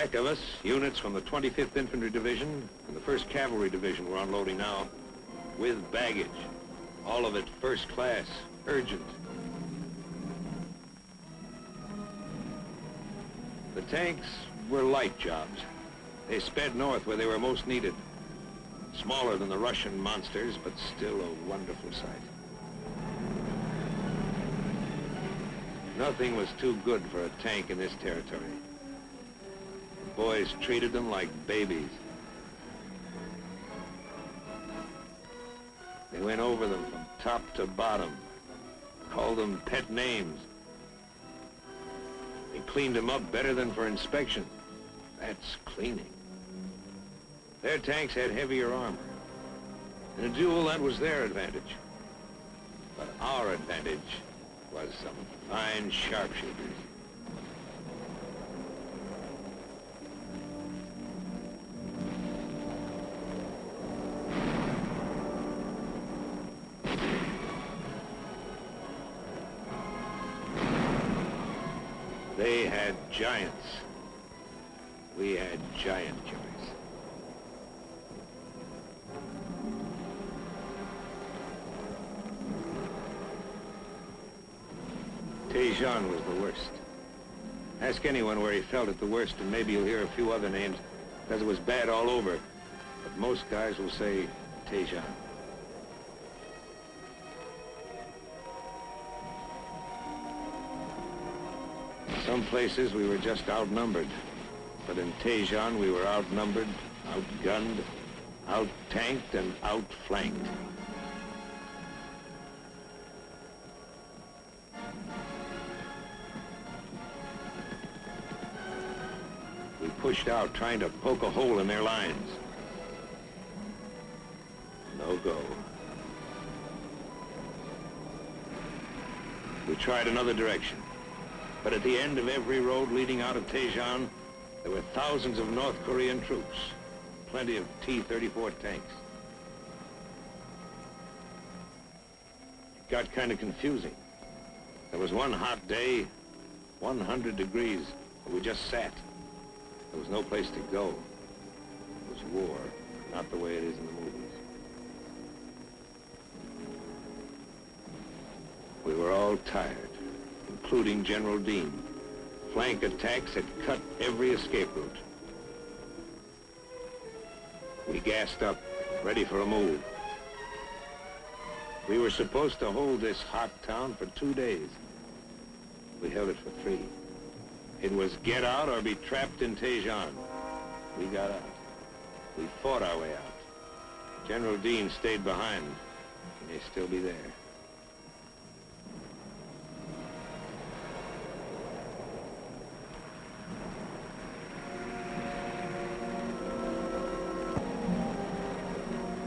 Back of us, units from the 25th Infantry Division and the 1st Cavalry Division were unloading now, with baggage. All of it first class, urgent. The tanks were light jobs. They sped north where they were most needed. Smaller than the Russian monsters, but still a wonderful sight. Nothing was too good for a tank in this territory. The boys treated them like babies. They went over them from top to bottom, called them pet names. They cleaned them up better than for inspection. That's cleaning. Their tanks had heavier armor. In a duel, that was their advantage. But our advantage was some fine sharpshooters. They had giants. We had giant killers. Tejon was the worst. Ask anyone where he felt it the worst, and maybe you'll hear a few other names, because it was bad all over. But most guys will say Tejon. Some places we were just outnumbered. But in Tejon we were outnumbered, outgunned, out-tanked, and outflanked. We pushed out, trying to poke a hole in their lines. No go. We tried another direction. But at the end of every road leading out of Tejon, there were thousands of North Korean troops, plenty of T-34 tanks. It got kind of confusing. There was one hot day, 100 degrees, and we just sat. There was no place to go. It was war, not the way it is in the movies. We were all tired, including General Dean. Flank attacks had cut every escape route. We gassed up, ready for a move. We were supposed to hold this hot town for 2 days. We held it for 3. It was get out or be trapped in Tejon. We got out. We fought our way out. General Dean stayed behind. He may still be there.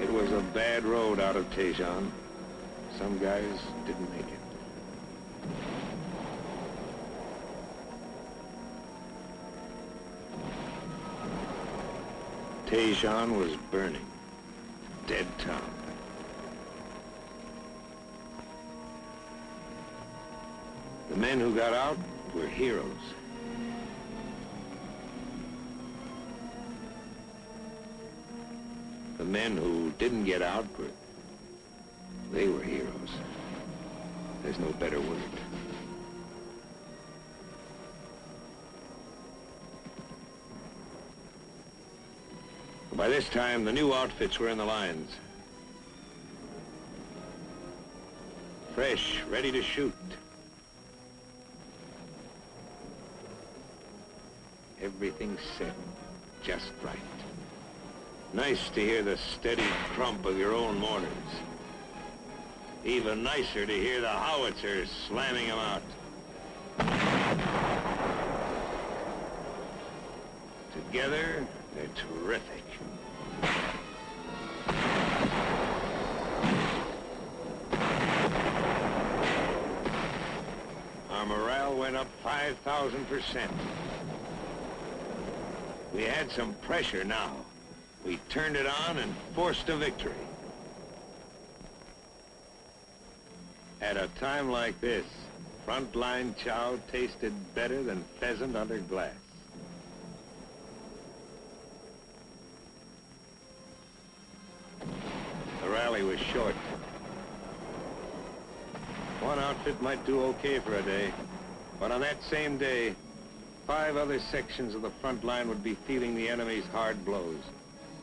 It was a bad road out of Tejon. Some guys didn't make it. Tejon was burning. Dead town. The men who got out were heroes. The men who didn't get out they were heroes. There's no better word. By this time, the new outfits were in the lines. Fresh, ready to shoot. Everything set just right. Nice to hear the steady crump of your own mortars. Even nicer to hear the howitzers slamming them out. Together, they're terrific. Our morale went up 5,000%. We had some pressure now. We turned it on and forced a victory. At a time like this, frontline chow tasted better than pheasant under glass. valley was short. One outfit might do okay for a day, but on that same day, 5 other sections of the front line would be feeling the enemy's hard blows,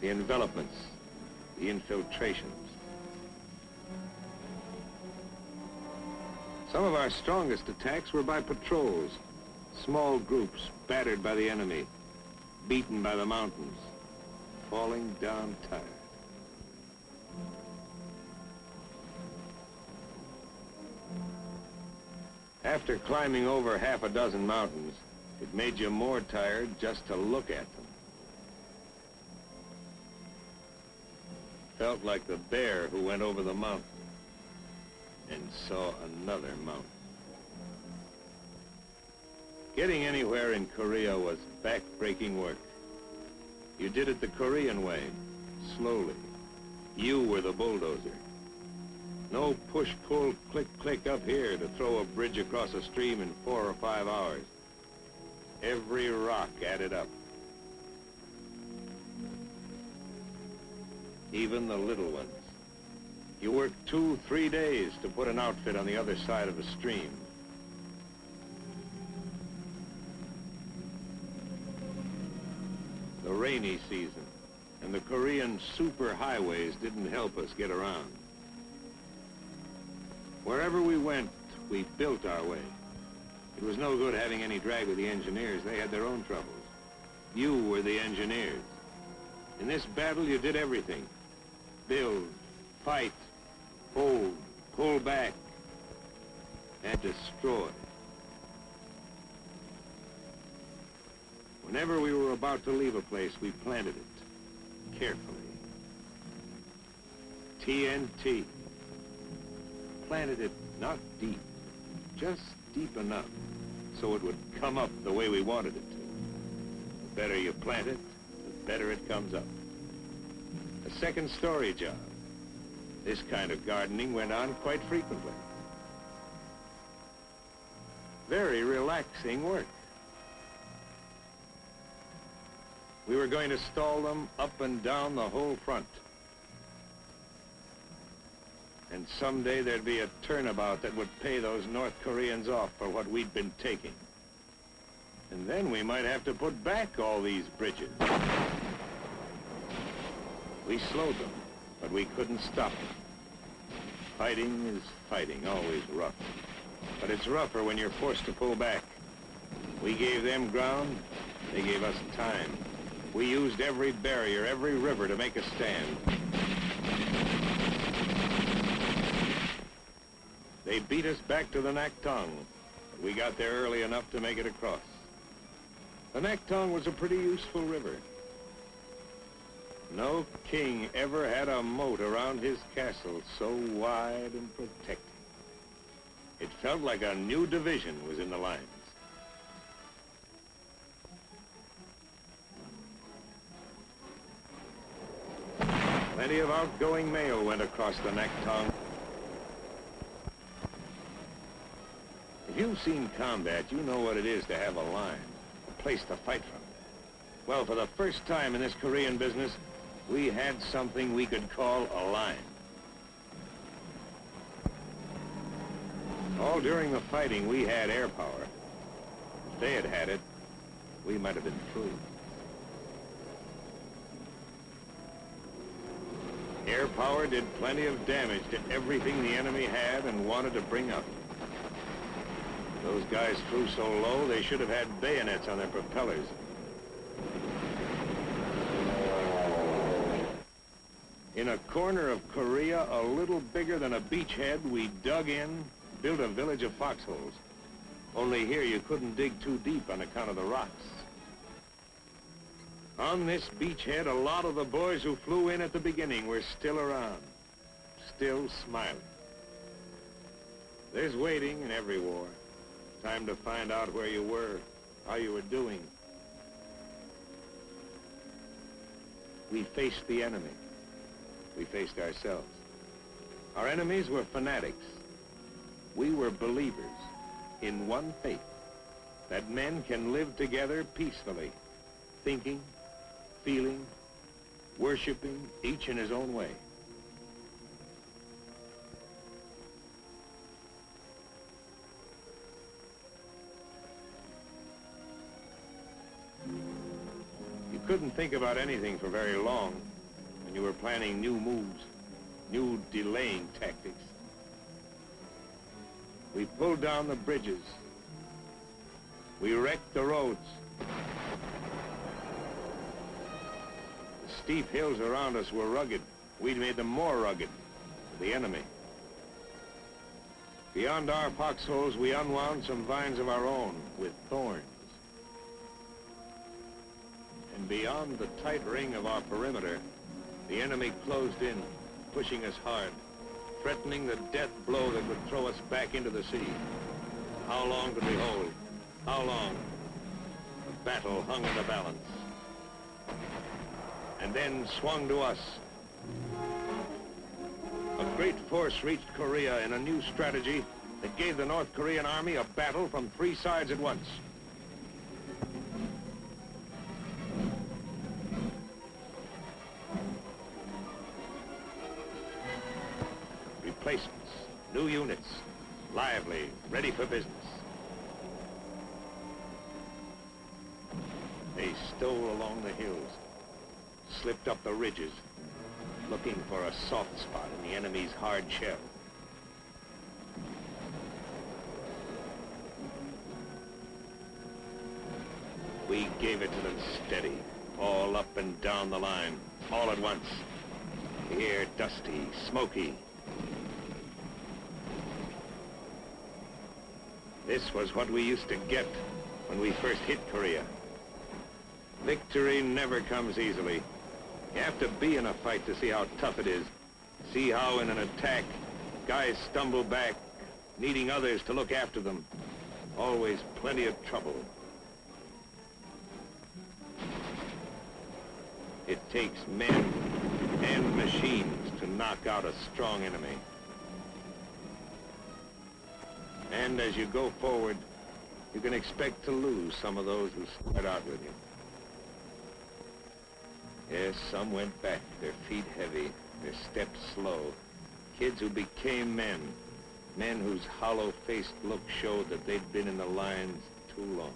the envelopments, the infiltrations. Some of our strongest attacks were by patrols, small groups battered by the enemy, beaten by the mountains, falling down tired. After climbing over half a dozen mountains, it made you more tired just to look at them. Felt like the bear who went over the mountain and saw another mountain. Getting anywhere in Korea was back-breaking work. You did it the Korean way, slowly. You were the bulldozer. No push-pull, click-click up here to throw a bridge across a stream in 4 or 5 hours. Every rock added up. Even the little ones. You worked 2, 3 days to put an outfit on the other side of a stream. The rainy season and the Korean super highways didn't help us get around. Wherever we went, we built our way. It was no good having any drag with the engineers. They had their own troubles. You were the engineers. In this battle, you did everything. Build, fight, hold, pull back, and destroy. Whenever we were about to leave a place, we planted it, carefully. TNT. Planted it not deep, just deep enough so it would come up the way we wanted it to. The better you plant it, the better it comes up. A second-story job. This kind of gardening went on quite frequently. Very relaxing work. We were going to stall them up and down the whole front. And someday there'd be a turnabout that would pay those North Koreans off for what we'd been taking. And then we might have to put back all these bridges. We slowed them, but we couldn't stop them. Fighting is fighting, always rough. But it's rougher when you're forced to pull back. We gave them ground, they gave us time. We used every barrier, every river to make a stand. They beat us back to the Naktong, but we got there early enough to make it across. The Naktong was a pretty useful river. No king ever had a moat around his castle so wide and protected. It felt like a new division was in the lines. Plenty of outgoing mail went across the Naktong. If you've seen combat, you know what it is to have a line, a place to fight from. Well, for the first time in this Korean business, we had something we could call a line. All during the fighting, we had air power. If they had had it, we might have been through. Air power did plenty of damage to everything the enemy had and wanted to bring up. Those guys flew so low, they should have had bayonets on their propellers. In a corner of Korea, a little bigger than a beachhead, we dug in, built a village of foxholes. Only here you couldn't dig too deep on account of the rocks. On this beachhead, a lot of the boys who flew in at the beginning were still around, still smiling. There's waiting in every war. Time to find out where you were, how you were doing. We faced the enemy. We faced ourselves. Our enemies were fanatics. We were believers in one faith, that men can live together peacefully, thinking, feeling, worshiping, each in his own way. couldn't think about anything for very long when you were planning new moves, new delaying tactics. We pulled down the bridges. We wrecked the roads. The steep hills around us were rugged. We'd made them more rugged for the enemy. Beyond our foxholes, we unwound some vines of our own with thorns. And beyond the tight ring of our perimeter, the enemy closed in, pushing us hard, threatening the death blow that would throw us back into the sea. How long could we hold? How long? The battle hung in the balance. And then swung to us. A great force reached Korea in a new strategy that gave the North Korean army a battle from 3 sides at once. Replacements, new units, lively, ready for business. They stole along the hills, slipped up the ridges, looking for a soft spot in the enemy's hard shell. We gave it to them steady, all up and down the line, all at once. The air dusty, smoky. This was what we used to get when we first hit Korea. Victory never comes easily. You have to be in a fight to see how tough it is. See how in an attack, guys stumble back, needing others to look after them. Always plenty of trouble. It takes men and machines to knock out a strong enemy. And as you go forward, you can expect to lose some of those who start out with you. Yes, some went back, their feet heavy, their steps slow. Kids who became men. Men whose hollow-faced look showed that they'd been in the lines too long.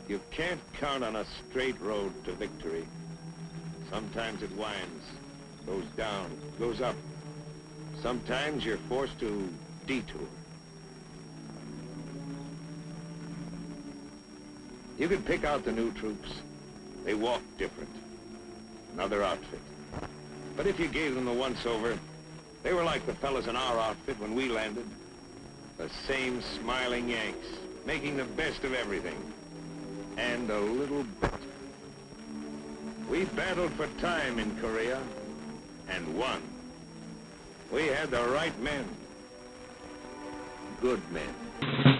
You can't count on a straight road to victory. Sometimes it winds, goes down, goes up. Sometimes you're forced to detour. You could pick out the new troops. They walk different. Another outfit. But if you gave them the once-over, they were like the fellas in our outfit when we landed. The same smiling Yanks, making the best of everything. And a little better. We battled for time in Korea, and won. We had the right men. Good men.